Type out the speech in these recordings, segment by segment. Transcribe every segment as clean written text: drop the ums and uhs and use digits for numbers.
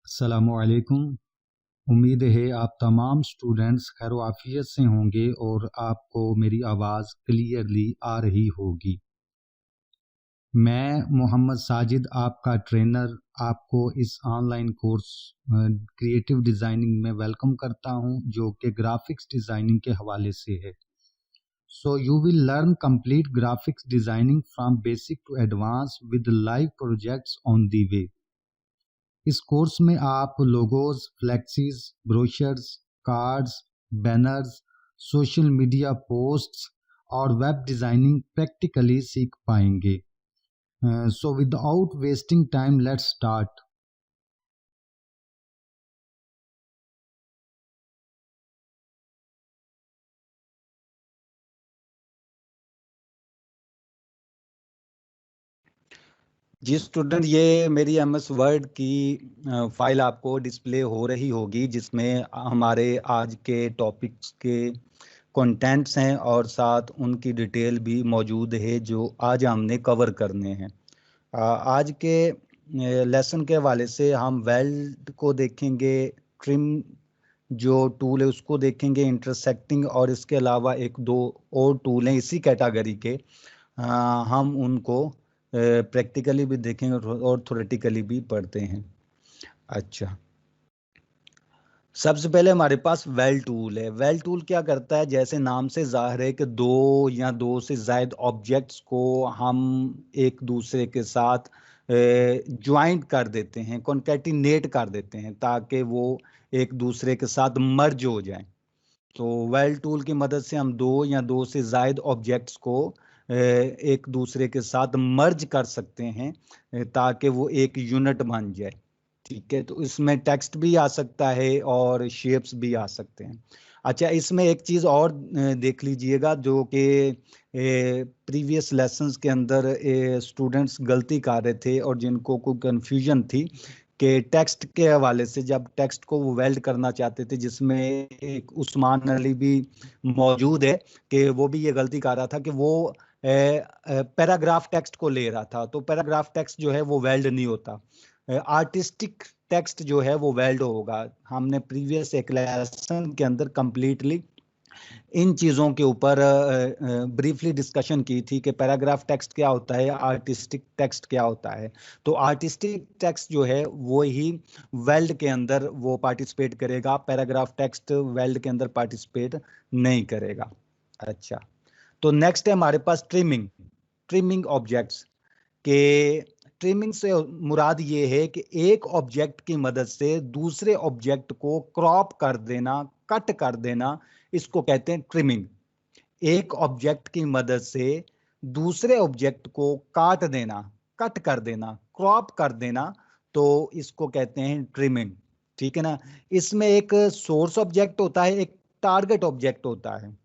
अस्सलामुअलैकुम। उम्मीद है आप तमाम स्टूडेंट्स खैर आफियत से होंगे और आपको मेरी आवाज़ क्लियरली आ रही होगी। मैं मोहम्मद साजिद आपका ट्रेनर आपको इस ऑनलाइन कोर्स क्रिएटिव डिज़ाइनिंग में वेलकम करता हूं, जो कि ग्राफिक्स डिज़ाइनिंग के हवाले से है। So you will learn complete graphics designing from basic to advance with live projects on the way. इस कोर्स में आप logos, flexes, brochures, cards, banners, social media posts और वेब डिज़ाइनिंग प्रैक्टिकली सीख पाएंगे। So without wasting time let's start. जी student, ये मेरी MS word की फाइल आपको डिस्प्ले हो रही होगी, जिसमें हमारे आज के टॉपिक्स के कंटेंट्स हैं और साथ उनकी डिटेल भी मौजूद है जो आज हमने कवर करने हैं। आज के लेसन के हवाले से हम वेल्ड को देखेंगे, ट्रिम जो टूल है उसको देखेंगे, इंटरसेक्टिंग, और इसके अलावा एक दो और टूल हैं इसी कैटेगरी के। हम उनको प्रैक्टिकली भी देखेंगे और थ्योरेटिकली भी पढ़ते हैं। अच्छा, सबसे पहले हमारे पास वेल टूल है। वेल टूल क्या करता है, जैसे नाम से जाहिर है कि दो या दो से ज़ायद ऑब्जेक्ट्स को हम एक दूसरे के साथ ज्वाइंट कर देते हैं, कॉन्कैटिनेट कर देते हैं, ताकि वो एक दूसरे के साथ मर्ज हो जाएं। तो वेल टूल की मदद से हम दो या दो से ज़ायद ऑब्जेक्ट्स को एक दूसरे के साथ मर्ज कर सकते हैं, ताकि वो एक यूनिट बन जाए। ठीक है, तो इसमें टेक्स्ट भी आ सकता है और शेप्स भी आ सकते हैं। अच्छा, इसमें एक चीज़ और देख लीजिएगा, जो कि प्रीवियस लेसन्स के अंदर स्टूडेंट्स गलती कर रहे थे और जिनको कोई कन्फ्यूजन थी कि टेक्स्ट के हवाले से, जब टेक्स्ट को वो वेल्ड करना चाहते थे, जिसमें एक उस्मान अली भी मौजूद है, कि वो भी ये गलती कर रहा था कि वो पैराग्राफ टेक्स्ट को ले रहा था। तो पैराग्राफ टेक्स्ट जो है वो वेल्ड नहीं होता, आर्टिस्टिक टेक्स्ट जो है वो वेल्ड होगा। हमने प्रीवियस एक लेसन के अंदर कंप्लीटली इन चीज़ों के ऊपर ब्रीफली डिस्कशन की थी कि पैराग्राफ टेक्स्ट क्या होता है, आर्टिस्टिक टेक्स्ट क्या होता है। तो आर्टिस्टिक टेक्स्ट जो है वो ही वेल्ड के अंदर वो पार्टिसिपेट करेगा, पैराग्राफ टेक्स्ट वेल्ड के अंदर पार्टिसिपेट नहीं करेगा। अच्छा, तो नेक्स्ट है हमारे पास ट्रिमिंग। ट्रिमिंग ऑब्जेक्ट्स के, ट्रिमिंग से मुराद ये है कि एक ऑब्जेक्ट की मदद से दूसरे ऑब्जेक्ट को क्रॉप कर देना, कट कर देना, इसको कहते हैं ट्रिमिंग। एक ऑब्जेक्ट की मदद से दूसरे ऑब्जेक्ट को काट देना, कट कर देना, क्रॉप कर देना, तो इसको कहते हैं ट्रिमिंग। ठीक है ना। इसमें एक सोर्स ऑब्जेक्ट होता है, एक टारगेट ऑब्जेक्ट होता है।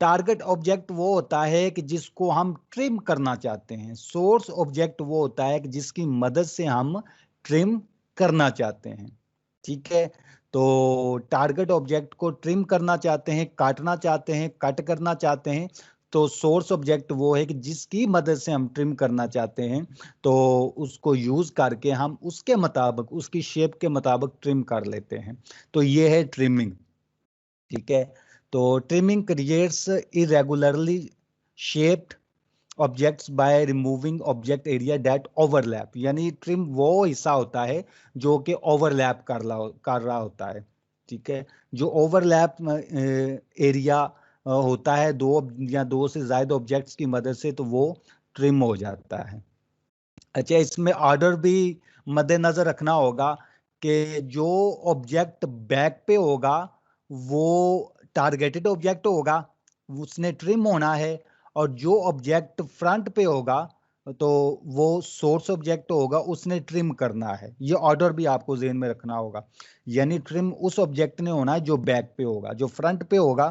टारगेट ऑब्जेक्ट वो होता है कि जिसको हम ट्रिम करना चाहते हैं। सोर्स ऑब्जेक्ट वो होता है कि जिसकी मदद से हम ट्रिम करना चाहते हैं। ठीक है, तो टारगेट ऑब्जेक्ट को ट्रिम करना चाहते हैं, काटना चाहते हैं, कट करना चाहते हैं, तो सोर्स ऑब्जेक्ट वो है कि जिसकी मदद से हम ट्रिम करना चाहते हैं, तो उसको यूज करके हम उसके मुताबिक, उसकी शेप के मुताबिक ट्रिम कर लेते हैं। तो ये है ट्रिमिंग। ठीक है, तो trimming creates irregularly shaped objects by removing object area that overlap. यानी ट्रिम वो हिस्सा होता है जो कि ओवरलैप कर रहा होता है। ठीक है, जो ओवरलैप एरिया होता है दो या दो से ज्यादा ऑब्जेक्ट्स की मदद से, तो वो ट्रिम हो जाता है। अच्छा, इसमें ऑर्डर भी मद्देनजर रखना होगा कि जो ऑब्जेक्ट बैक पे होगा वो टारगेटेड ऑब्जेक्ट होगा, उसने ट्रिम होना है, और जो ऑब्जेक्ट फ्रंट पे होगा तो वो सोर्स ऑब्जेक्ट होगा, उसने ट्रिम करना है। ये ऑर्डर भी आपको ज़हन में रखना होगा। यानी ट्रिम उस ऑब्जेक्ट ने होना है जो बैक पे होगा, जो फ्रंट पे होगा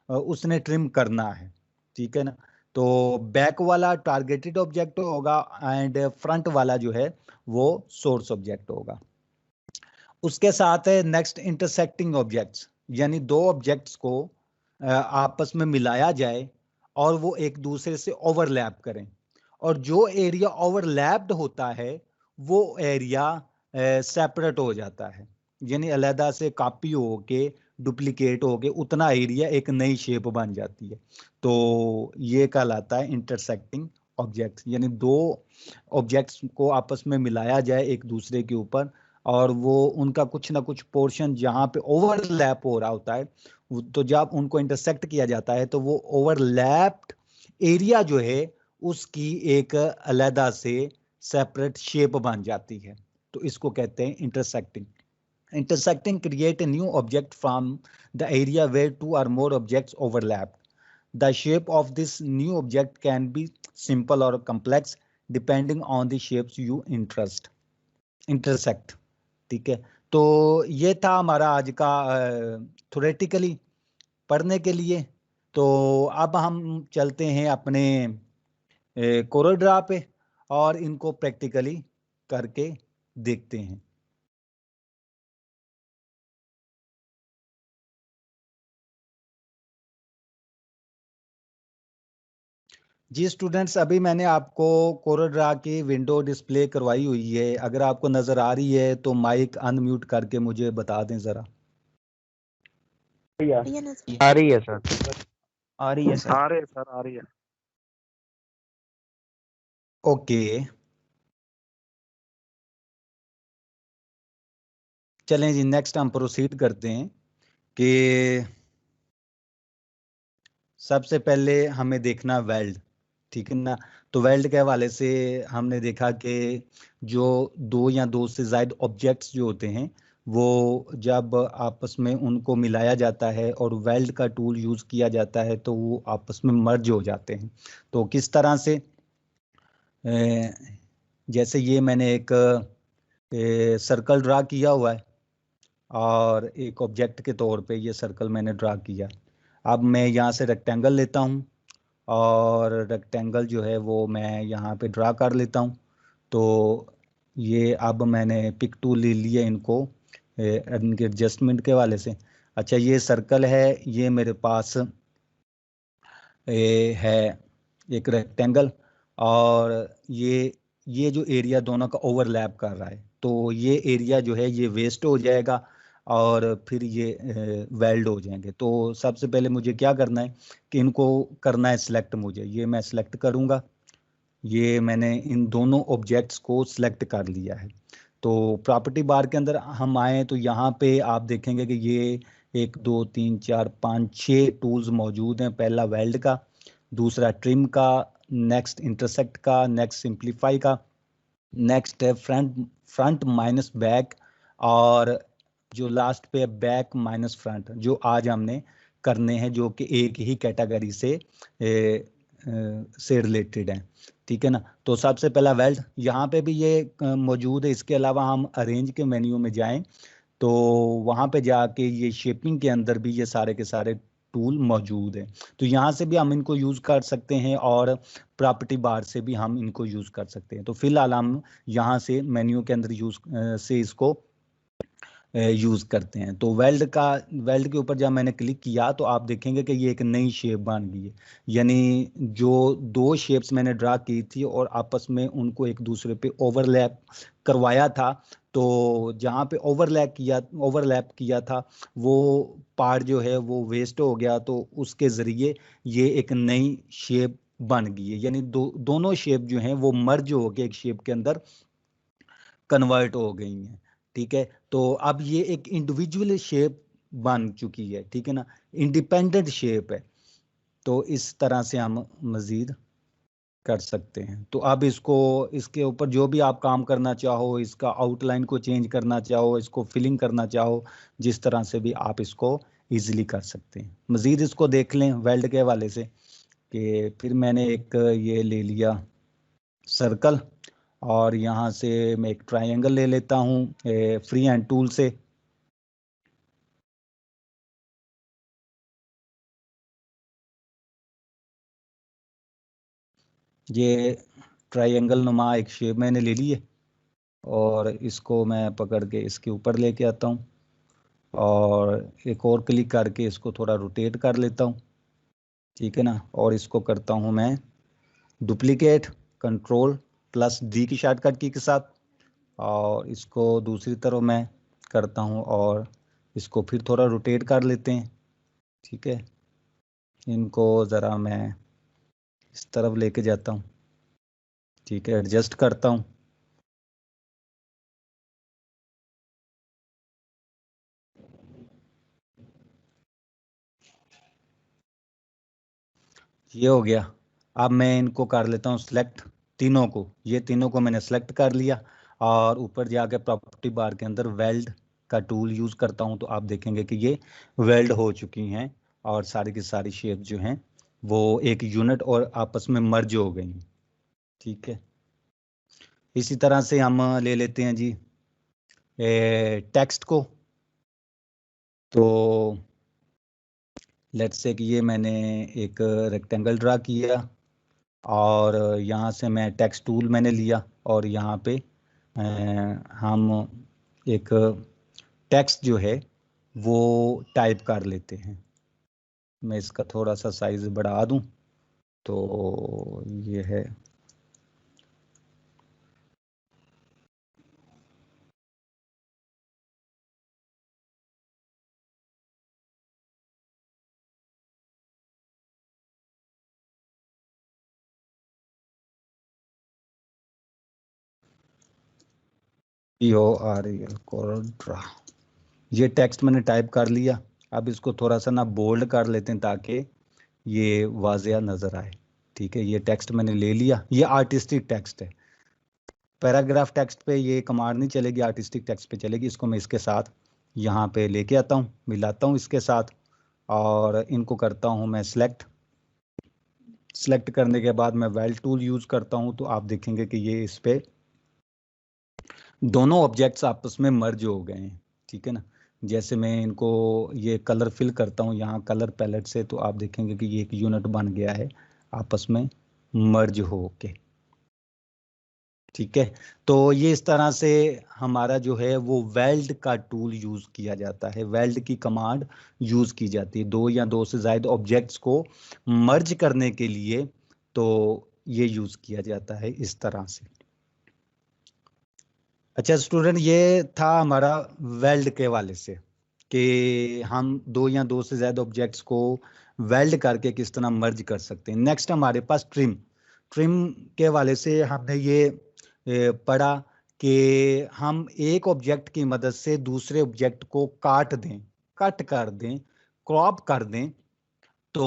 उसने ट्रिम करना है। ठीक है ना। तो बैक वाला टारगेटेड ऑब्जेक्ट होगा एंड फ्रंट वाला जो है वो सोर्स ऑब्जेक्ट होगा। उसके साथ है नेक्स्ट इंटरसेक्टिंग ऑब्जेक्ट्स, यानी दो ऑब्जेक्ट्स को आपस में मिलाया जाए और वो एक दूसरे से ओवरलैप करें, और जो एरिया ओवरलैप्ड होता है वो एरिया सेपरेट हो जाता है, यानी अलहदा से कॉपी होके डुप्लीकेट होके उतना एरिया एक नई शेप बन जाती है। तो ये कहलाता है इंटरसेक्टिंग ऑब्जेक्ट्स, यानी दो ऑब्जेक्ट्स को आपस में मिलाया जाए एक दूसरे के ऊपर, और वो उनका कुछ ना कुछ पोर्शन जहाँ पे ओवरलैप हो रहा होता है, तो जब उनको इंटरसेक्ट किया जाता है तो वो ओवरलैप्ड एरिया जो है उसकी एक अलहदा से सेपरेट शेप बन जाती है। तो इसको कहते हैं intersecting. Intersecting create a new object from the area where two or more objects overlap. The shape of this new object can be simple or complex depending on the shapes you intersect. ठीक है, तो ये था हमारा आज का theoretically पढ़ने के लिए। तो अब हम चलते हैं अपने कोरल ड्रा पे और इनको प्रैक्टिकली करके देखते हैं। जी स्टूडेंट्स, अभी मैंने आपको कोरल ड्रा की विंडो डिस्प्ले करवाई हुई है। अगर आपको नज़र आ रही है तो माइक अनम्यूट करके मुझे बता दें ज़रा। आ रही है सर, आ रही है सर, आ रही है सर, आ रही है। ओके, चलें जी, नेक्स्ट हम प्रोसीड करते हैं कि सबसे पहले हमें देखना वेल्ड, ठीक है ना। तो वेल्ड के हवाले से हमने देखा कि जो दो या दो से ज़ायद ऑब्जेक्ट्स जो होते हैं वो जब आपस में उनको मिलाया जाता है और वेल्ड का टूल यूज़ किया जाता है तो वो आपस में मर्ज हो जाते हैं। तो किस तरह से, जैसे ये मैंने एक सर्कल ड्रा किया हुआ है और एक ऑब्जेक्ट के तौर पे ये सर्कल मैंने ड्रा किया। अब मैं यहाँ से रेक्टेंगल लेता हूँ और रेक्टेंगल जो है वो मैं यहाँ पे ड्रा कर लेता हूँ। तो ये अब मैंने पिक टूल ले लिया इनको इनके एडजस्टमेंट के वाले से। अच्छा, ये सर्कल है, ये मेरे पास है एक रेक्टेंगल, और ये जो एरिया दोनों का ओवरलैप कर रहा है, तो ये एरिया जो है ये वेस्ट हो जाएगा और फिर ये वेल्ड हो जाएंगे। तो सबसे पहले मुझे क्या करना है कि इनको करना है सिलेक्ट। मुझे ये मैं सिलेक्ट करूँगा, ये मैंने इन दोनों ऑब्जेक्ट्स को सिलेक्ट कर लिया है। तो प्रॉपर्टी बार के अंदर हम आए तो यहाँ पे आप देखेंगे कि ये 1 2 3 4 5 6 टूल्स मौजूद हैं। पहला वेल्ड का, दूसरा ट्रिम का, नेक्स्ट इंटरसेक्ट का, नेक्स्ट सिंप्लीफाई का, नेक्स्ट है फ्रंट माइनस बैक, और जो लास्ट पे है बैक माइनस फ्रंट, जो आज हमने करने हैं, जो कि एक ही कैटेगरी से रिलेटेड हैं। ठीक है ना। तो सबसे पहला वेल्ड यहाँ पे भी ये मौजूद है। इसके अलावा हम अरेंज के मेन्यू में जाएं तो वहाँ पे जाके ये शेपिंग के अंदर भी ये सारे के सारे टूल मौजूद हैं। तो यहाँ से भी हम इनको यूज़ कर सकते हैं और प्रॉपर्टी बार से भी हम इनको यूज़ कर सकते हैं। तो फिलहाल हम यहाँ से मेन्यू के अंदर से इसको यूज़ करते हैं। तो वेल्ड के ऊपर जब मैंने क्लिक किया तो आप देखेंगे कि ये एक नई शेप बन गई है। यानी जो दो शेप्स मैंने ड्रा की थी और आपस में उनको एक दूसरे पे ओवरलैप करवाया था, तो जहाँ पे ओवरलैप किया था वो पार्ट जो है वो वेस्ट हो गया, तो उसके ज़रिए ये एक नई शेप बन गई है। यानी दोनों शेप जो हैं वो मर्ज हो के एक शेप के अंदर कन्वर्ट हो गई हैं। ठीक है, तो अब ये एक इंडिविजुअल शेप बन चुकी है। ठीक है ना, इंडिपेंडेंट शेप है। तो इस तरह से हम मज़ीद कर सकते हैं। तो अब इसके ऊपर जो भी आप काम करना चाहो, इसका आउटलाइन को चेंज करना चाहो, इसको फिलिंग करना चाहो, जिस तरह से भी आप इसको इजीली कर सकते हैं। मज़ीद इसको देख लें वेल्ड के हवाले से कि फिर मैंने एक ये ले लिया सर्कल, और यहाँ से मैं एक ट्रायंगल ले लेता हूँ फ्री हैंड टूल से। ये ट्रायंगल नुमा एक शेप मैंने ले ली है और इसको मैं पकड़ के इसके ऊपर लेके आता हूँ और एक और क्लिक करके इसको थोड़ा रोटेट कर लेता हूँ। ठीक है ना, और इसको करता हूँ मैं डुप्लीकेट, कंट्रोल प्लस डी की शॉर्टकट की के साथ, और इसको दूसरी तरफ मैं करता हूँ और इसको फिर थोड़ा रोटेट कर लेते हैं। ठीक है, इनको ज़रा मैं इस तरफ लेके जाता हूँ। ठीक है, एडजस्ट करता हूँ। ये हो गया। अब मैं इनको कर लेता हूँ सिलेक्ट, तीनों को, ये तीनों को मैंने सेलेक्ट कर लिया और ऊपर जाके प्रॉपर्टी बार के अंदर वेल्ड का टूल यूज़ करता हूँ तो आप देखेंगे कि ये वेल्ड हो चुकी हैं और सारी की सारी शेप जो हैं वो एक यूनिट और आपस में मर्ज हो गई। ठीक है, इसी तरह से हम ले लेते हैं जी टेक्स्ट को। तो लेट्स से कि ये मैंने एक रेक्टेंगल ड्रा किया और यहाँ से मैं टेक्स्ट टूल मैंने लिया और यहाँ पे हम एक टेक्स्ट जो है वो टाइप कर लेते हैं। मैं इसका थोड़ा सा साइज बढ़ा दूं तो ये है। COREL कोरल ड्रा, ये टेक्स्ट मैंने टाइप कर लिया। अब इसको थोड़ा सा ना बोल्ड कर लेते हैं ताकि ये वाज़िया नज़र आए। ठीक है, ये टेक्स्ट मैंने ले लिया, ये आर्टिस्टिक टेक्स्ट है। पैराग्राफ टेक्स्ट पे ये कमांड नहीं चलेगी, आर्टिस्टिक टेक्स्ट पे चलेगी। इसको मैं इसके साथ यहाँ पे लेके आता हूँ, मिलाता हूँ इसके साथ और इनको करता हूँ मैं सेलेक्ट। सेलेक्ट करने के बाद मैं वेल टूल यूज़ करता हूँ तो आप देखेंगे कि ये इस पे दोनों ऑब्जेक्ट्स आपस में मर्ज हो गए हैं। ठीक है ना, जैसे मैं इनको ये कलर फिल करता हूँ यहाँ कलर पैलेट से तो आप देखेंगे कि ये एक यूनिट बन गया है आपस में मर्ज हो के। ठीक है, तो ये इस तरह से हमारा जो है वो वेल्ड का टूल यूज किया जाता है, वेल्ड की कमांड यूज की जाती है दो या दो से ज्यादा ऑब्जेक्ट्स को मर्ज करने के लिए। तो ये यूज किया जाता है इस तरह से। अच्छा स्टूडेंट, ये था हमारा वेल्ड के वाले से कि हम दो या दो से ज्यादा ऑब्जेक्ट्स को वेल्ड करके किस तरह मर्ज कर सकते हैं। नेक्स्ट हमारे पास ट्रिम। ट्रिम के वाले से हमने ये पढ़ा कि हम एक ऑब्जेक्ट की मदद से दूसरे ऑब्जेक्ट को काट दें, कट कर दें, क्रॉप कर दें तो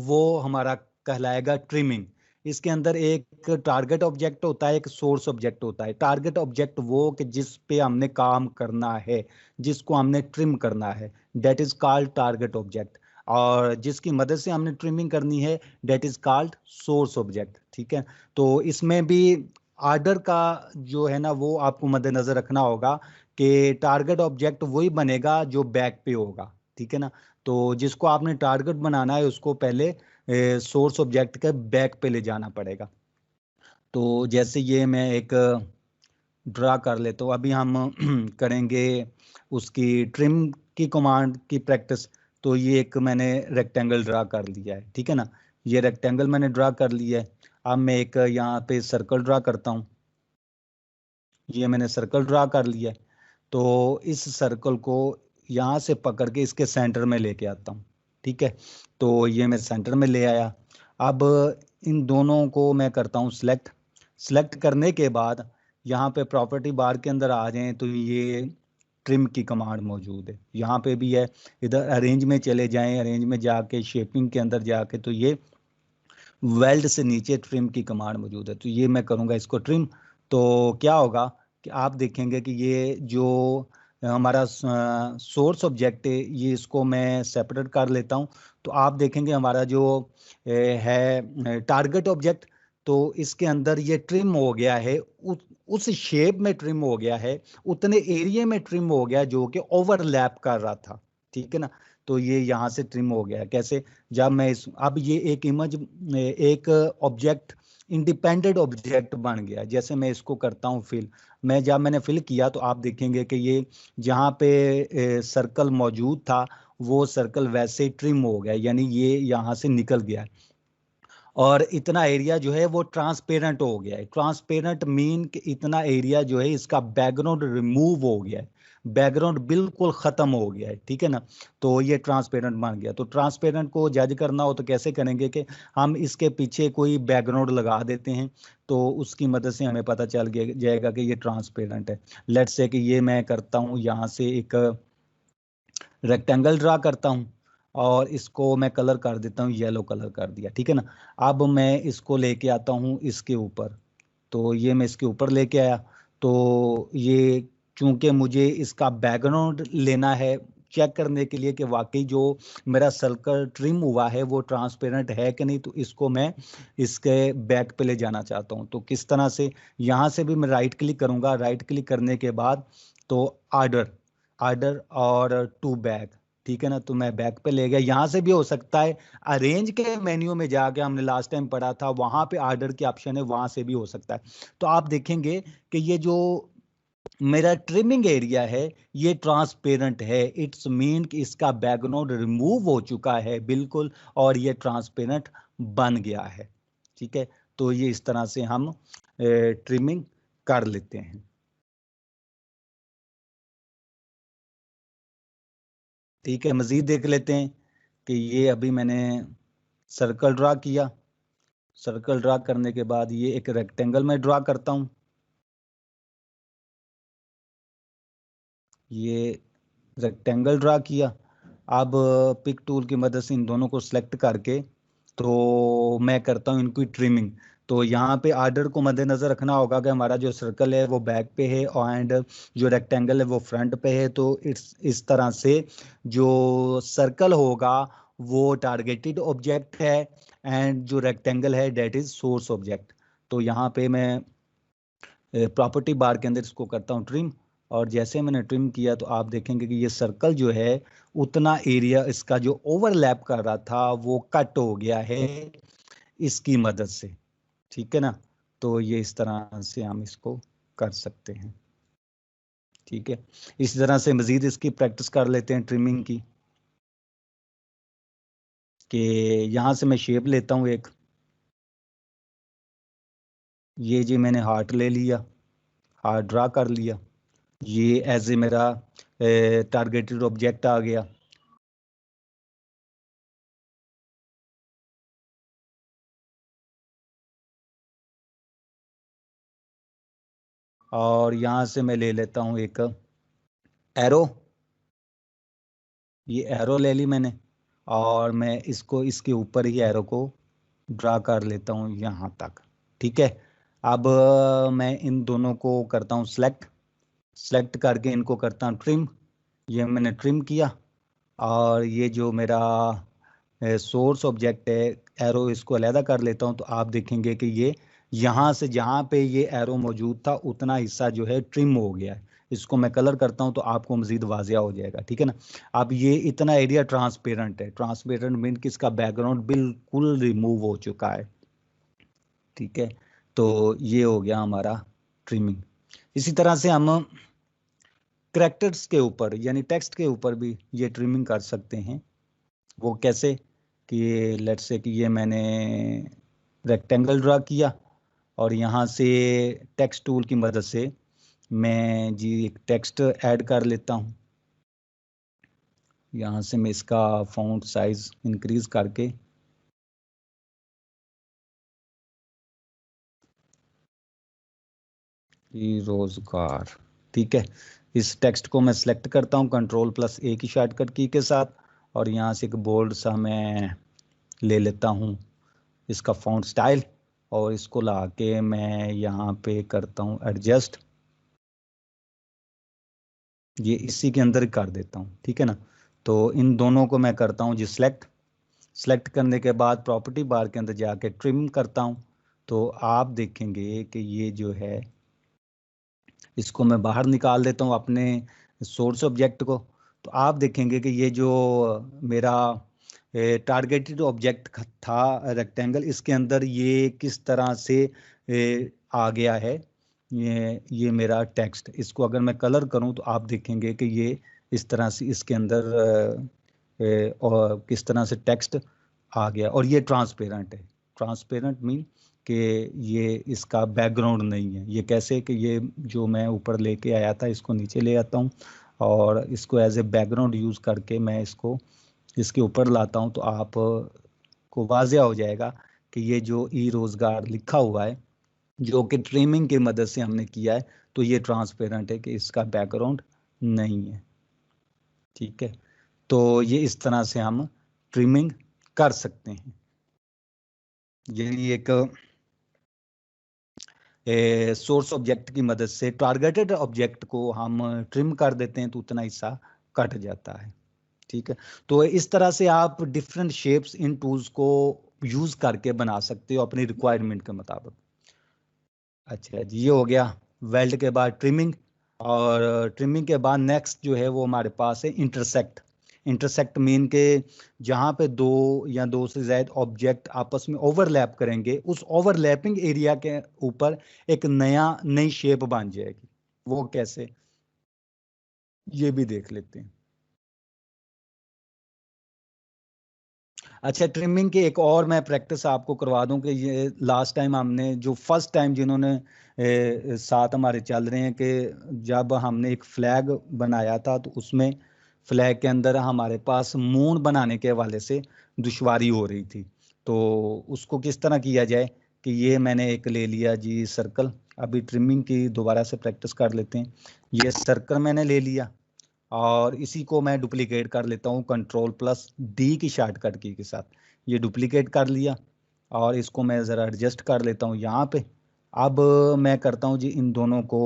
वो हमारा कहलाएगा ट्रिमिंग। इसके अंदर एक टारगेट ऑब्जेक्ट होता है, एक सोर्स ऑब्जेक्ट होता है। टारगेट ऑब्जेक्ट वो कि जिस पे हमने काम करना है, जिसको हमने ट्रिम करना है, that is called target object. और जिसकी मदद से हमने ट्रिमिंग करनी है that is called source object. ठीक है, तो इसमें भी आर्डर का जो है ना वो आपको मद्देनजर रखना होगा कि टारगेट ऑब्जेक्ट वही बनेगा जो बैक पे होगा। ठीक है ना, तो जिसको आपने टारगेट बनाना है उसको पहले सोर्स ऑब्जेक्ट के बैक पे ले जाना पड़ेगा। तो जैसे ये मैं एक ड्रा कर लेता हूँ, अभी हम करेंगे उसकी ट्रिम की कमांड की प्रैक्टिस। तो ये एक मैंने रेक्टेंगल ड्रा कर लिया है। ठीक है ना, ये रेक्टेंगल मैंने ड्रा कर लिया है। अब मैं एक यहाँ पे सर्कल ड्रा करता हूँ। ये मैंने सर्कल ड्रा कर लिया है। तो इस सर्कल को यहाँ से पकड़ के इसके सेंटर में लेके आता हूँ। ठीक है, तो ये मैं सेंटर में ले आया। अब इन दोनों को मैं करता हूँ सिलेक्ट। सिलेक्ट करने के बाद यहाँ पे प्रॉपर्टी बार के अंदर आ जाएं तो ये ट्रिम की कमांड मौजूद है, यहाँ पे भी है। इधर अरेंज में चले जाएं, अरेंज में जाके शेपिंग के अंदर जाके तो ये वेल्ड से नीचे ट्रिम की कमांड मौजूद है। तो ये मैं करूँगा इसको ट्रिम। तो क्या होगा कि आप देखेंगे कि ये जो हमारा सोर्स ऑब्जेक्ट है ये इसको मैं सेपरेट कर लेता हूँ। तो आप देखेंगे हमारा जो है टारगेट ऑब्जेक्ट, तो इसके अंदर ये ट्रिम हो गया है, उस शेप में ट्रिम हो गया है, उतने एरिया में ट्रिम हो गया जो कि ओवरलैप कर रहा था। ठीक है ना, तो ये यहाँ से ट्रिम हो गया। कैसे, जब मैं इस अब ये एक इमेज एक ऑब्जेक्ट इंडिपेंडेंट ऑब्जेक्ट बन गया। जैसे मैं इसको करता हूँ फिल, मैं जब मैंने फिल किया तो आप देखेंगे कि ये जहाँ पे सर्कल मौजूद था वो सर्कल वैसे ही ट्रिम हो गया, यानी ये यहाँ से निकल गया। और इतना एरिया जो है वो ट्रांसपेरेंट हो गया है। ट्रांसपेरेंट मीन कि इतना एरिया जो है इसका बैकग्राउंड रिमूव हो गया है, बैकग्राउंड बिल्कुल खत्म हो गया है, ठीक है ना। तो ये ट्रांसपेरेंट बन गया। तो ट्रांसपेरेंट को जज करना हो तो कैसे करेंगे कि हम इसके पीछे कोई बैकग्राउंड लगा देते हैं, तो उसकी मदद से हमें पता चल जाएगा कि ये ट्रांसपेरेंट है। लेट्स से कि ये मैं करता हूँ, यहाँ से एक रेक्टेंगल ड्रा करता हूँ और इसको मैं कलर कर देता हूँ, येलो कलर कर दिया, ठीक है ना। अब मैं इसको लेके आता हूँ इसके ऊपर, तो ये मैं इसके ऊपर लेके आया। तो ये चूंकि मुझे इसका बैकग्राउंड लेना है चेक करने के लिए कि वाकई जो मेरा सर्कल ट्रिम हुआ है वो ट्रांसपेरेंट है कि नहीं, तो इसको मैं इसके बैक पे ले जाना चाहता हूँ। तो किस तरह से, यहाँ से भी मैं राइट क्लिक करूँगा, राइट क्लिक करने के बाद तो आर्डर, आर्डर और टू बैक, ठीक है ना। तो मैं बैक पे ले गया। यहाँ से भी हो सकता है अरेंज के मेन्यू में जाके, हमने लास्ट टाइम पढ़ा था वहां पे आर्डर की ऑप्शन है, वहां से भी हो सकता है। तो आप देखेंगे कि ये जो मेरा ट्रिमिंग एरिया है ये ट्रांसपेरेंट है। इट्स मीन कि इसका बैकग्राउंड रिमूव हो चुका है बिल्कुल, और ये ट्रांसपेरेंट बन गया है, ठीक है। तो ये इस तरह से हम ट्रिमिंग कर लेते हैं। ठीक है, मजीद देख लेते हैं कि ये अभी मैंने सर्कल ड्रा किया। सर्कल ड्रा करने के बाद ये एक रेक्टेंगल में ड्रा करता हूं। ये रेक्टेंगल ड्रा किया। अब पिक टूल की मदद से इन दोनों को सिलेक्ट करके तो मैं करता हूं इनकी ट्रिमिंग। तो यहाँ पे आर्डर को मद्देनजर रखना होगा कि हमारा जो सर्कल है वो बैक पे है एंड जो रेक्टेंगल है वो फ्रंट पे है। तो इस तरह से जो सर्कल होगा वो टारगेटेड ऑब्जेक्ट है एंड जो रेक्टेंगल है डेट इज सोर्स ऑब्जेक्ट। तो यहाँ पे मैं प्रॉपर्टी बार के अंदर इसको करता हूँ ट्रिम, और जैसे मैंने ट्रिम किया तो आप देखेंगे कि ये सर्कल जो है उतना एरिया इसका जो ओवरलैप कर रहा था वो कट हो गया है इसकी मदद से, ठीक है ना। तो ये इस तरह से हम इसको कर सकते हैं, ठीक है। इसी तरह से मजीद इसकी प्रैक्टिस कर लेते हैं ट्रिमिंग की, कि यहाँ से मैं शेप लेता हूँ एक, ये जी मैंने हार्ट ले लिया, हार्ट ड्रा कर लिया, ये एज ए मेरा टारगेटेड ऑब्जेक्ट आ गया। और यहाँ से मैं ले लेता हूँ एक एरो, ये एरो ले ली मैंने, और मैं इसको इसके ऊपर ही एरो को ड्रा कर लेता हूँ यहाँ तक, ठीक है। अब मैं इन दोनों को करता हूँ सेलेक्ट, सेलेक्ट करके इनको करता हूँ ट्रिम। ये मैंने ट्रिम किया, और ये जो मेरा सोर्स ऑब्जेक्ट है एरो, इसको अलहदा कर लेता हूँ। तो आप देखेंगे कि ये यहाँ से जहाँ पे ये एरो मौजूद था उतना हिस्सा जो है ट्रिम हो गया है। इसको मैं कलर करता हूँ तो आपको मजीद वाजिया हो जाएगा, ठीक है ना। अब ये इतना एरिया ट्रांसपेरेंट है, ट्रांसपेरेंट मीन कि इसका बैकग्राउंड बिल्कुल रिमूव हो चुका है, ठीक है। तो ये हो गया हमारा ट्रिमिंग। इसी तरह से हम कैरेक्टर्स के ऊपर यानी टेक्स्ट के ऊपर भी ये ट्रिमिंग कर सकते हैं। वो कैसे कि लेट्स से कि ये मैंने रेक्टेंगल ड्रा किया, और यहाँ से टेक्स्ट टूल की मदद से मैं जी एक टेक्स्ट ऐड कर लेता हूँ। यहाँ से मैं इसका फॉन्ट साइज इंक्रीज करके रोजगार, ठीक है। इस टेक्स्ट को मैं सिलेक्ट करता हूँ Ctrl+A की शॉर्टकट की के साथ, और यहाँ से एक बोल्ड सा मैं ले लेता हूँ इसका फॉन्ट स्टाइल, और इसको ला के मैं यहाँ पे करता हूँ एडजस्ट, ये इसी के अंदर कर देता हूँ, ठीक है ना। तो इन दोनों को मैं करता हूँ जी सिलेक्ट, सिलेक्ट करने के बाद प्रॉपर्टी बार के अंदर जाके ट्रिम करता हूँ। तो आप देखेंगे कि ये जो है इसको मैं बाहर निकाल देता हूँ अपने सोर्स ऑब्जेक्ट को। तो आप देखेंगे कि ये जो मेरा टारगेटेड ऑब्जेक्ट था रेक्टेंगल, इसके अंदर ये किस तरह से आ गया है ये मेरा टेक्स्ट। इसको अगर मैं कलर करूं तो आप देखेंगे कि ये इस तरह से इसके अंदर और किस तरह से टेक्स्ट आ गया, और ये ट्रांसपेरेंट है, ट्रांसपेरेंट मीन कि ये इसका बैकग्राउंड नहीं है। ये कैसे कि ये जो मैं ऊपर लेके आया था इसको नीचे ले आता हूँ और इसको एज ए बैकग्राउंड यूज़ करके मैं इसको इसके ऊपर लाता हूँ, तो आप को वाज़िया हो जाएगा कि ये जो ई रोज़गार लिखा हुआ है जो कि ट्रिमिंग की मदद से हमने किया है, तो ये ट्रांसपेरेंट है कि इसका बैकग्राउंड नहीं है। ठीक है, तो ये इस तरह से हम ट्रिमिंग कर सकते हैं। ये एक सोर्स ऑब्जेक्ट की मदद से टारगेटेड ऑब्जेक्ट को हम ट्रिम कर देते हैं तो उतना हिस्सा कट जाता है। ठीक है, तो इस तरह से आप डिफरेंट शेप्स इन टूल्स को यूज करके बना सकते हो अपनी रिक्वायरमेंट के मुताबिक। अच्छा जी, ये हो गया वेल्ड के बाद ट्रिमिंग, और ट्रिमिंग के बाद नेक्स्ट जो है वो हमारे पास है इंटरसेक्ट। इंटरसेक्ट मीन के जहाँ पे दो या दो से ज्यादा ऑब्जेक्ट आपस में ओवरलैप करेंगे, उस ओवरलैपिंग एरिया के ऊपर एक नई शेप बन जाएगी। वो कैसे, ये भी देख लेते हैं। अच्छा, ट्रिमिंग की एक और मैं प्रैक्टिस आपको करवा दूं कि ये लास्ट टाइम हमने जो फर्स्ट टाइम जिन्होंने साथ हमारे चल रहे हैं कि जब हमने एक फ्लैग बनाया था तो उसमें फ्लैग के अंदर हमारे पास मून बनाने के हवाले से दुश्वारी हो रही थी। तो उसको किस तरह किया जाए कि ये मैंने एक ले लिया जी सर्कल। अभी ट्रिमिंग की दोबारा से प्रैक्टिस कर लेते हैं। ये सर्कल मैंने ले लिया और इसी को मैं डुप्लीकेट कर लेता हूँ Ctrl+D की शॉर्टकट की के साथ। ये डुप्लीकेट कर लिया और इसको मैं ज़रा एडजस्ट कर लेता हूँ यहाँ पे। अब मैं करता हूँ जी इन दोनों को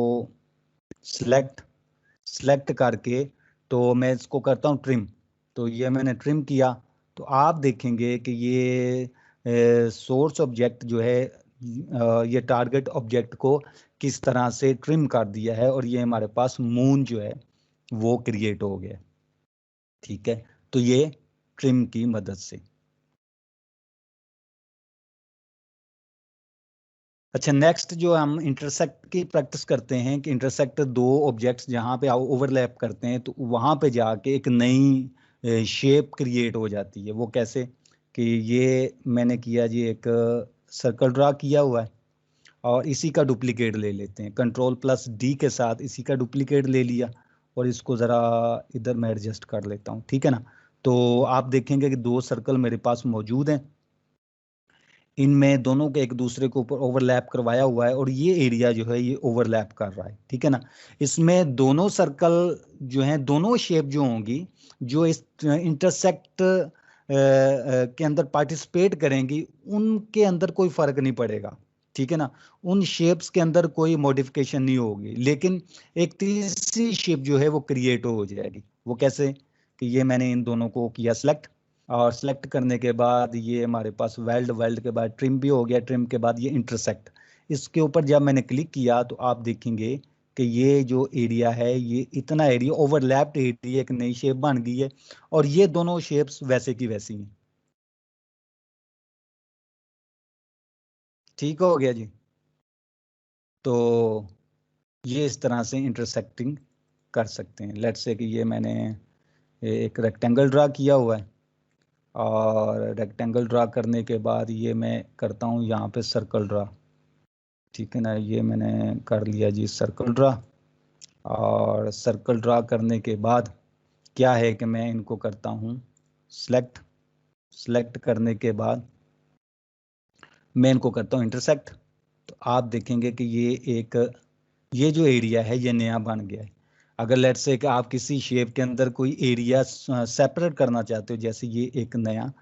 सिलेक्ट करके, तो मैं इसको करता हूँ ट्रिम। तो ये मैंने ट्रिम किया, तो आप देखेंगे कि ये सोर्स ऑब्जेक्ट जो है ये टारगेट ऑब्जेक्ट को किस तरह से ट्रिम कर दिया है और ये हमारे पास मून जो है वो क्रिएट हो गया। ठीक है, तो ये ट्रिम की मदद से। अच्छा, नेक्स्ट जो हम इंटरसेक्ट की प्रैक्टिस करते हैं कि इंटरसेक्ट दो ऑब्जेक्ट्स जहाँ पे ओवरलैप करते हैं तो वहाँ पे जाके एक नई शेप क्रिएट हो जाती है। वो कैसे कि ये मैंने किया जी, एक सर्कल ड्रा किया हुआ है और इसी का डुप्लीकेट ले लेते हैं। Ctrl+D के साथ इसी का डुप्लीकेट ले लिया और इसको ज़रा इधर मैं एडजस्ट कर लेता हूँ। ठीक है ना, तो आप देखेंगे कि दो सर्कल मेरे पास मौजूद हैं, इनमें दोनों के एक दूसरे के ऊपर ओवरलैप करवाया हुआ है और ये एरिया जो है ये ओवरलैप कर रहा है। ठीक है ना, इसमें दोनों सर्कल जो हैं, दोनों शेप जो होंगी जो इस इंटरसेक्ट के अंदर पार्टिसिपेट करेंगी उनके अंदर कोई फर्क नहीं पड़ेगा। ठीक है ना, उन शेप्स के अंदर कोई मॉडिफिकेशन नहीं होगी, लेकिन एक तीसरी शेप जो है वो क्रिएट हो जाएगी। वो कैसे कि ये मैंने इन दोनों को किया सिलेक्ट, और सिलेक्ट करने के बाद ये हमारे पास वेल्ड के बाद ट्रिम भी हो गया, ट्रिम के बाद ये इंटरसेक्ट। इसके ऊपर जब मैंने क्लिक किया तो आप देखेंगे कि ये जो एरिया है ये इतना एरिया ओवरलैप्ड एरिया एक नई शेप बन गई है और ये दोनों शेप्स वैसे की वैसी हैं। ठीक हो गया जी, तो ये इस तरह से इंटरसेक्टिंग कर सकते हैं। लेट्स से कि ये मैंने एक रेक्टेंगल ड्रा किया हुआ है और रेक्टेंगल ड्रा करने के बाद ये मैं करता हूँ यहाँ पे सर्कल ड्रा। ठीक है ना, ये मैंने कर लिया जी सर्कल ड्रा, और सर्कल ड्रा करने के बाद क्या है कि मैं इनको करता हूँ सिलेक्ट करने के बाद मैं इनको करता हूँ इंटरसेक्ट। तो आप देखेंगे कि ये जो एरिया है ये नया बन गया है। अगर लेट्स से कि आप किसी शेप के अंदर कोई एरिया सेपरेट करना चाहते हो, जैसे ये एक नया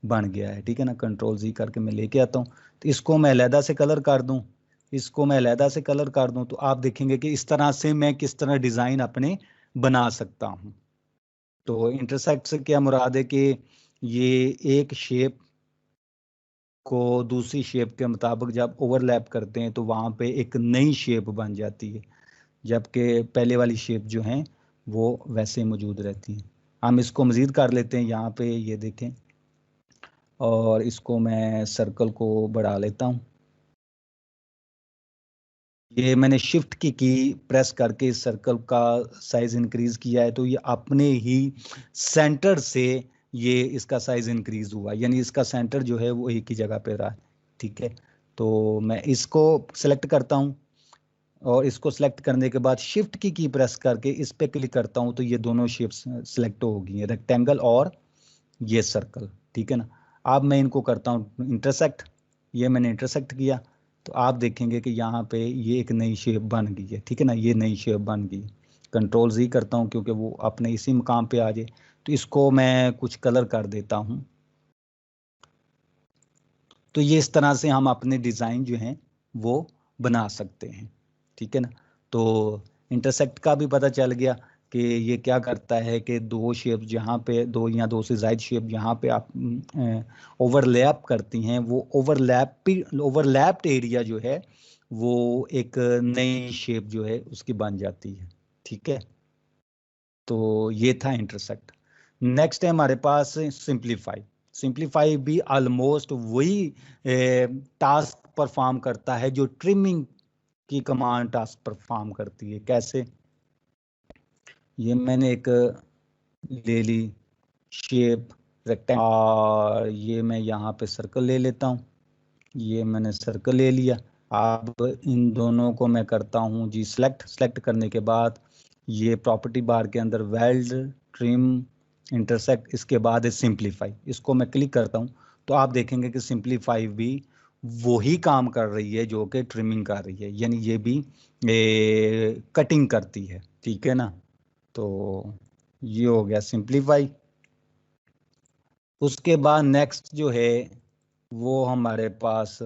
बन गया है। ठीक है ना, Ctrl+Z करके मैं लेके आता हूँ, तो इसको मैं अलहदा से कलर कर दूँ, इसको मैं अलहदा से कलर कर दूँ, तो आप देखेंगे कि इस तरह से मैं किस तरह डिज़ाइन अपने बना सकता हूँ। तो इंटरसेक्ट से क्या मुराद है कि ये एक शेप को दूसरी शेप के मुताबिक जब ओवरलैप करते हैं तो वहाँ पे एक नई शेप बन जाती है, जबकि पहले वाली शेप जो हैं वो वैसे मौजूद रहती हैं। हम इसको मज़ीद कर लेते हैं, यहाँ पे ये देखें, और इसको मैं सर्कल को बढ़ा लेता हूँ। ये मैंने शिफ्ट की प्रेस करके इस सर्कल का साइज इंक्रीज किया है, तो ये अपने ही सेंटर से ये इसका साइज इंक्रीज हुआ, यानी इसका सेंटर जो है वो एक ही जगह पे रहा है। ठीक है, तो मैं इसको सेलेक्ट करता हूँ और इसको सेलेक्ट करने के बाद शिफ्ट की प्रेस करके इस पे क्लिक करता हूँ तो ये दोनों शेप्स सेलेक्ट होगी, रेक्टेंगल और ये सर्कल, ठीक है ना। अब मैं इनको करता हूँ इंटरसेक्ट, ये मैंने इंटरसेक्ट किया तो आप देखेंगे कि यहाँ पे ये एक नई शेप बन गई है, ठीक है ना, ये नई शेप बन गई। कंट्रोल Z करता हूँ क्योंकि वो अपने इसी मुकाम पे आ जाए, तो इसको मैं कुछ कलर कर देता हूँ। तो ये इस तरह से हम अपने डिज़ाइन जो हैं वो बना सकते हैं, ठीक है ना। तो इंटरसेक्ट का भी पता चल गया कि ये क्या करता है कि दो शेप जहाँ पे दो या दो से ज़ायद शेप जहाँ पे आप ओवरलैप करती हैं, वो ओवरलैप्ड एरिया जो है वो एक नई शेप जो है उसकी बन जाती है, ठीक है। तो ये था इंटरसेक्ट। नेक्स्ट है हमारे पास सिंप्लीफाई। सिंप्लीफाई भी ऑलमोस्ट वही टास्क परफॉर्म करता है जो ट्रिमिंग की कमांड टास्क परफॉर्म करती है। कैसे? ये मैंने एक ले ली शेप रेक्टेंगल और ये मैं यहाँ पे सर्कल ले लेता हूँ, ये मैंने सर्कल ले लिया। अब इन दोनों को मैं करता हूँ जी सेलेक्ट करने के बाद ये प्रॉपर्टी बार के अंदर वेल्ड ट्रिम इंटरसेक्ट, इसके बाद है सिंप्लीफाई, इसको मैं क्लिक करता हूँ तो आप देखेंगे कि सिंप्लीफाई भी वही काम कर रही है जो कि ट्रिमिंग कर रही है, यानी ये भी कटिंग करती है, ठीक है ना। तो ये हो गया सिंप्लीफाई। उसके बाद नेक्स्ट जो है वो हमारे पास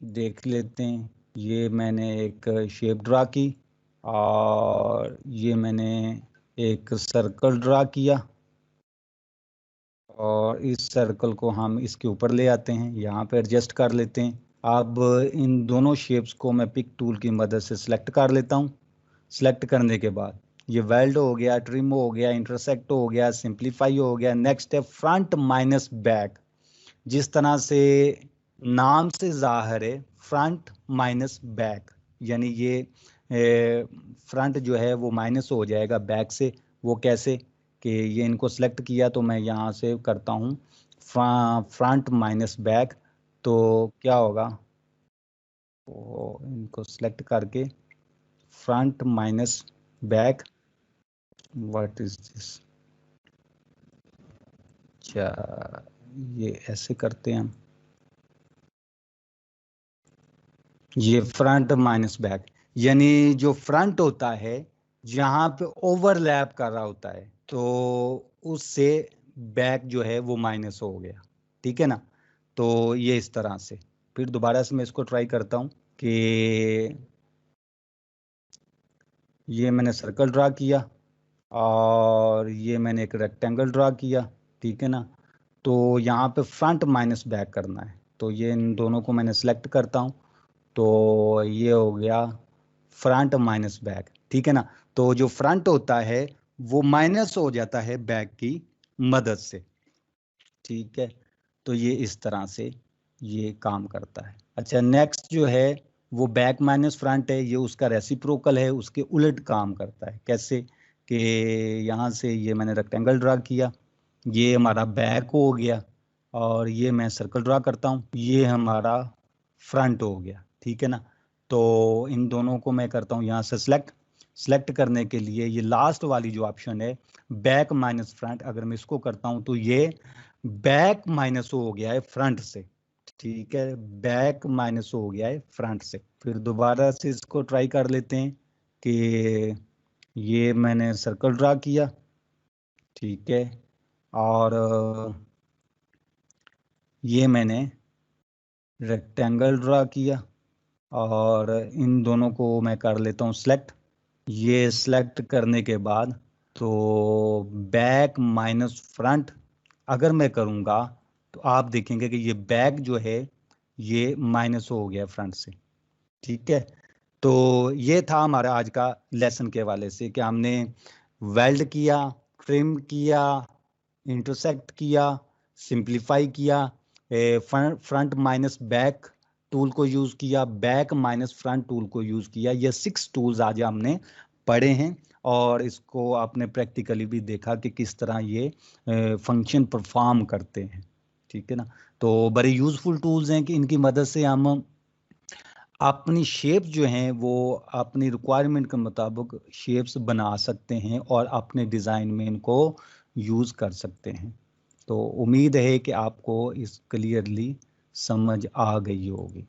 देख लेते हैं। ये मैंने एक शेप ड्रा की और ये मैंने एक सर्कल ड्रा किया और इस सर्कल को हम इसके ऊपर ले आते हैं, यहाँ पे एडजस्ट कर लेते हैं। अब इन दोनों शेप्स को मैं पिक टूल की मदद से सिलेक्ट कर लेता हूँ। सिलेक्ट करने के बाद ये वेल्ड हो गया, ट्रिम हो गया, इंटरसेक्ट हो गया, सिंप्लीफाई हो गया। नेक्स्ट है फ्रंट माइनस बैक। जिस तरह से नाम से जाहिर है फ्रंट माइनस बैक, यानी ये फ्रंट जो है वो माइनस हो जाएगा बैक से। वो कैसे कि ये इनको सेलेक्ट किया तो मैं यहाँ से करता हूँ फ्रंट माइनस बैक, तो क्या होगा, तो इनको सेलेक्ट करके front minus back, what is this, अच्छा ये ऐसे करते हैं हम, ये फ्रंट माइनस बैक, यानी जो फ्रंट होता है जहाँ पे ओवरलैप कर रहा होता है तो उससे बैक जो है वो माइनस हो गया, ठीक है ना। तो ये इस तरह से, फिर दोबारा से मैं इसको ट्राई करता हूँ कि ये मैंने सर्कल ड्रा किया और ये मैंने एक रेक्टेंगल ड्रा किया, ठीक है ना। तो यहाँ पे फ्रंट माइनस बैक करना है, तो ये इन दोनों को मैंने सेलेक्ट करता हूँ तो ये हो गया फ्रंट माइनस बैक, ठीक है ना। तो जो फ्रंट होता है वो माइनस हो जाता है बैक की मदद से, ठीक है। तो ये इस तरह से ये काम करता है। अच्छा नेक्स्ट जो है वो बैक माइनस फ्रंट है, ये उसका रेसिप्रोकल है, उसके उलट काम करता है। कैसे कि यहाँ से ये मैंने रेक्टेंगल ड्रा किया, ये हमारा बैक हो गया और ये मैं सर्कल ड्रा करता हूँ, ये हमारा फ्रंट हो गया, ठीक है ना। तो इन दोनों को मैं करता हूँ यहाँ से सेलेक्ट करने के लिए ये लास्ट वाली जो ऑप्शन है बैक माइनस फ्रंट, अगर मैं इसको करता हूँ तो ये बैक माइनस हो गया है फ्रंट से, ठीक है, बैक माइनस हो गया है फ्रंट से। फिर दोबारा से इसको ट्राई कर लेते हैं कि ये मैंने सर्कल ड्रा किया, ठीक है, और ये मैंने रेक्टेंगल ड्रा किया और इन दोनों को मैं कर लेता हूँ सेलेक्ट। ये सेलेक्ट करने के बाद तो बैक माइनस फ्रंट अगर मैं करूँगा तो आप देखेंगे कि ये बैक जो है ये माइनस हो गया फ्रंट से, ठीक है। तो ये था हमारा आज का लेसन के हवाले से कि हमने वेल्ड किया, ट्रिम किया, इंटरसेक्ट किया, सिंप्लीफाई किया, फ्रंट माइनस बैक टूल को यूज़ किया, बैक माइनस फ्रंट टूल को यूज़ किया। ये 6 टूल्स आज हमने पढ़े हैं और इसको आपने प्रैक्टिकली भी देखा कि किस तरह ये फंक्शन परफॉर्म करते हैं। ठीक है ना। तो बड़े यूजफुल टूल्स हैं कि इनकी मदद से हम अपनी शेप जो हैं वो अपनी रिक्वायरमेंट के मुताबिक शेप्स बना सकते हैं और अपने डिज़ाइन में इनको यूज़ कर सकते हैं। तो उम्मीद है कि आपको इस क्लियरली समझ आ गई होगी।